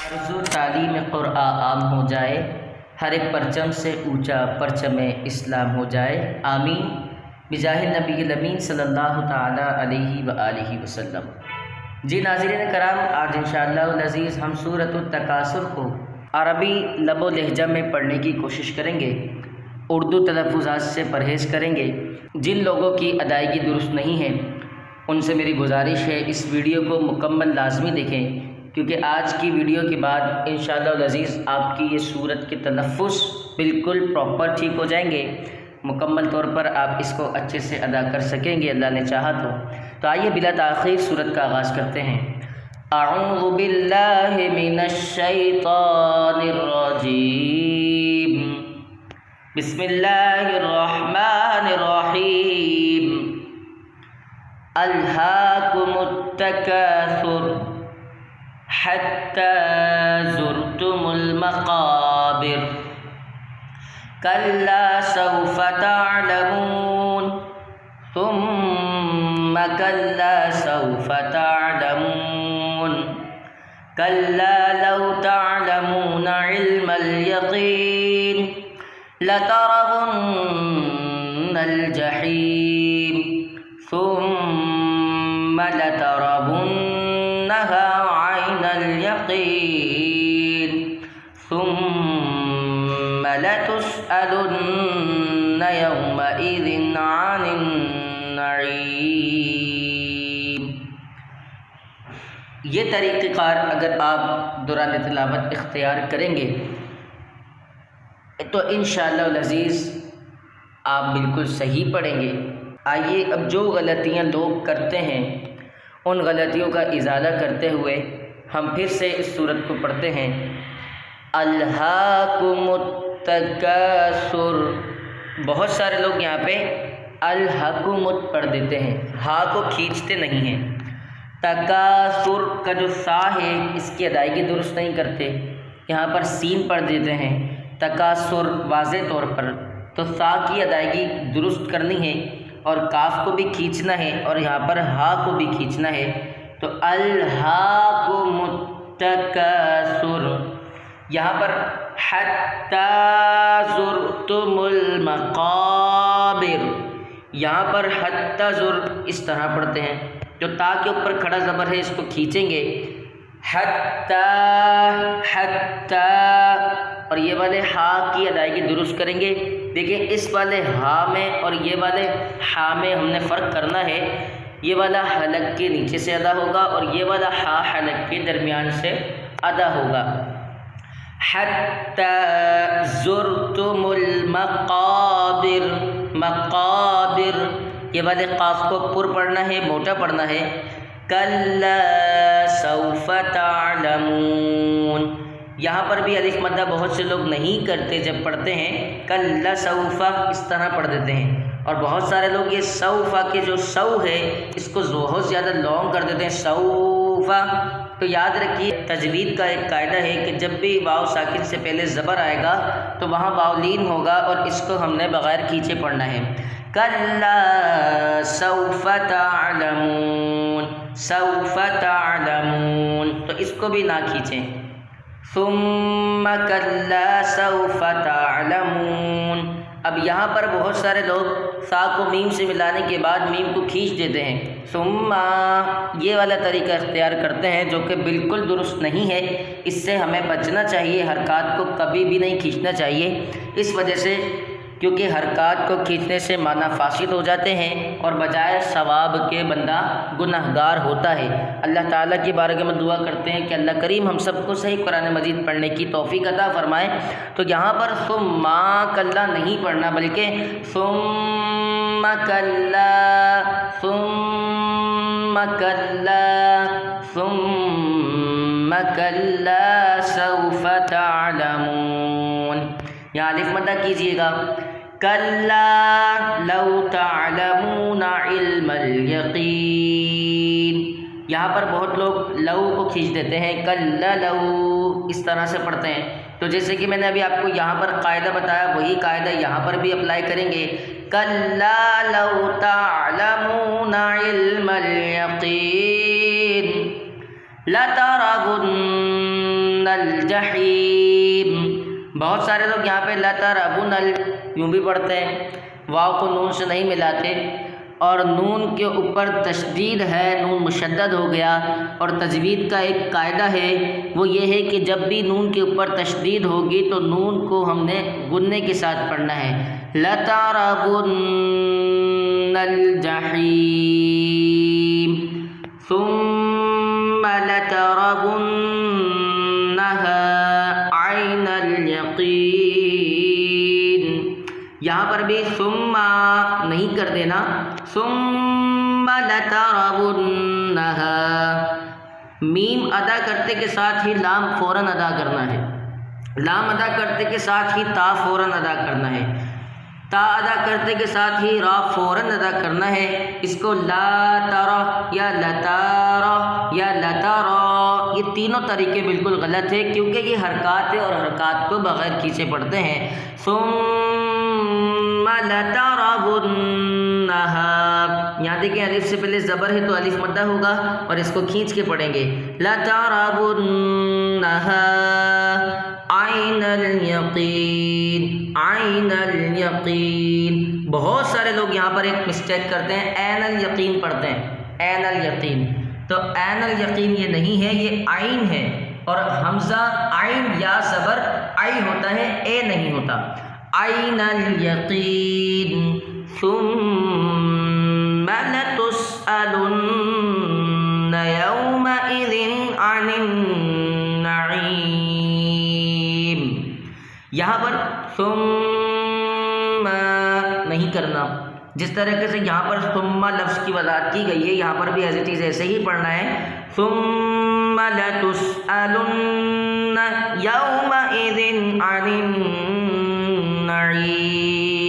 آرزو تعلیم قرآن عام ہو جائے، ہر ایک پرچم سے اونچا پرچم اسلام ہو جائے، آمین بجاہ نبی الامین صلی اللہ تعالیٰ علیہ وآلہ وسلم۔ جی ناظرین کرام، آج انشاءاللہ العزیز ہم سورۃ التکاثر کو عربی لب و لہجہ میں پڑھنے کی کوشش کریں گے، اردو تلفظات سے پرہیز کریں گے۔ جن لوگوں کی ادائیگی درست نہیں ہے ان سے میری گزارش ہے اس ویڈیو کو مکمل لازمی دیکھیں، کیونکہ آج کی ویڈیو کے بعد انشاءاللہ العزیز آپ کی یہ سورت کے تلفظ بالکل پراپر ٹھیک ہو جائیں گے، مکمل طور پر آپ اس کو اچھے سے ادا کر سکیں گے اللہ نے چاہا تو آئیے بلا تاخیر سورت کا آغاز کرتے ہیں۔ اعوذ باللہ من الشیطان الرجیم، بسم اللہ الرحمن الرحیم۔ الہاکم التکاثر حتی زرتم المقابر کلا سوف تعلمون ثم کلا سوف تعلمون کلا لو تعلمون علم الیقین لترون الجحیم ثم لترونها عین الیقین ثم لتسألن یومئذ عن النعیم۔ یہ طریقہ کار اگر آپ دوران تلاوت اختیار کریں گے تو انشاءاللہ العزیز آپ بالکل صحیح پڑھیں گے۔ آئیے اب جو غلطیاں لوگ کرتے ہیں ان غلطیوں کا ازالہ کرتے ہوئے ہم پھر سے اس سورت کو پڑھتے ہیں۔ الہاکم التکاثر، بہت سارے لوگ یہاں پہ الحکمت پڑھ دیتے ہیں، ہا کو کھینچتے نہیں ہیں۔ تکاثر کا جو سا ہے اس کی ادائیگی درست نہیں کرتے، یہاں پر سین پڑھ دیتے ہیں۔ تکاثر واضح طور پر تو سا کی ادائیگی درست کرنی ہے اور کاف کو بھی کھینچنا ہے اور یہاں پر ہا کو بھی کھینچنا ہے، تو الہاکم التکاثر، یہاں پر حتی زرتم المقابر، یہاں پر حتی زر اس طرح پڑھتے ہیں، جو تا کے اوپر کھڑا زبر ہے اس کو کھینچیں گے، حتی حتی، اور یہ والے ہا کی ادائیگی درست کریں گے۔ دیکھیں اس والے ہا میں اور یہ والے ہا میں ہم نے فرق کرنا ہے، یہ والا حلق کے نیچے سے ادا ہوگا اور یہ والا ہا حلق کے درمیان سے ادا ہوگا۔ حتی زرتم المقابر، مقابر، یہ والے قاف کو پر پڑھنا ہے، موٹا پڑھنا ہے۔ کلا سوف تعلمون، یہاں پر بھی الف مدہ بہت سے لوگ نہیں کرتے، جب پڑھتے ہیں کلا سوف اس طرح پڑھ دیتے ہیں، اور بہت سارے لوگ یہ سوف کے جو سو ہے اس کو بہت زیادہ لانگ کر دیتے ہیں، سوف۔ تو یاد رکھیے تجوید کا ایک قاعدہ ہے کہ جب بھی واو ساکن سے پہلے زبر آئے گا تو وہاں واو لین ہوگا اور اس کو ہم نے بغیر کھینچے پڑھنا ہے۔ کلا سوف تعلمون، سوف تعلمون، تو اس کو بھی نہ کھینچیں۔ ثم کلا سوف تعلمون، اب یہاں پر بہت سارے لوگ سا کو میم سے ملانے کے بعد میم کو کھینچ دیتے ہیں، ثم یہ والا طریقہ اختیار کرتے ہیں جو کہ بالکل درست نہیں ہے، اس سے ہمیں بچنا چاہیے، حرکات کو کبھی بھی نہیں کھینچنا چاہیے، اس وجہ سے کیونکہ حرکات کو کھینچنے سے معنی فاسد ہو جاتے ہیں اور بجائے ثواب کے بندہ گنہگار ہوتا ہے۔ اللہ تعالیٰ کی بارگاہ میں دعا کرتے ہیں کہ اللہ کریم ہم سب کو صحیح قرآن مجید پڑھنے کی توفیق عطا فرمائے۔ تو یہاں پر ثم کلا نہیں پڑھنا بلکہ ثم کلا، ثم کلا، ثم کلا سوف تعلمون، یہاں الف مدہ کیجئے گا۔ کلا لو تعلمون علم الیقین، یہاں پر بہت لوگ لو کو کھینچ دیتے ہیں، کلا لو اس طرح سے پڑھتے ہیں، تو جیسے کہ میں نے ابھی آپ کو یہاں پر قاعدہ بتایا وہی قاعدہ یہاں پر بھی اپلائی کریں گے۔ کلا لو تعلمون علم الیقین لترون الجحیم. بہت سارے لوگ یہاں پہ لترون یوں بھی پڑھتے ہیں، واو کو نون سے نہیں ملاتے، اور نون کے اوپر تشدید ہے، نون مشدد ہو گیا. اور تجوید کا ایک قاعدہ ہے، وہ یہ ہے کہ جب بھی نون کے اوپر تشدید ہوگی تو نون کو ہم نے غنّے کے ساتھ پڑھنا ہے. لَتَرَوُنَّ الْجَحِيمَ ثُمَّ لَتَرَوُنَّهَا عَيْنَ الْيَقِينِ. یہاں پر بھی ثم نہیں کر دینا، ثم لترونها. میم ادا کرتے کے ساتھ ہی لام فوراً ادا کرنا ہے، لام ادا کرتے کے ساتھ ہی تا فوراً ادا کرنا ہے، تا ادا کرتے کے ساتھ ہی را فوراً ادا کرنا ہے. اس کو لا ترا یا لتارا یا لتارا، یہ تینوں طریقے بالکل غلط ہے کیونکہ یہ حرکات ہے اور حرکات کو بغیر کھینچے پڑھتے ہیں. ثم لترونها، یہاں دیکھیں الف سے پہلے زبر ہے تو الف مدہ ہوگا اور اس کو کھینچ کے پڑھیں گے. لترونها عین الیقین، عین الیقین. بہت سارے لوگ یہاں پر ایک مسٹیک کرتے ہیں، عین الیقین پڑھتے ہیں، عین الیقین. تو عین الیقین یہ نہیں ہے، یہ عین ہے، اور حمزہ عین یا زبر آئی ہوتا ہے، اے نہیں ہوتا. عین الیقین ثم لتسألن یومئذ عن النعیم. یہاں پر ثم نہیں کرنا، جس طریقے سے یہاں پر ثم لفظ کی وضاحت کی گئی ہے یہاں پر بھی ایز اٹ از ایسے ہی پڑھنا ہے. ثم لتسألن یومئذ عن النعیم.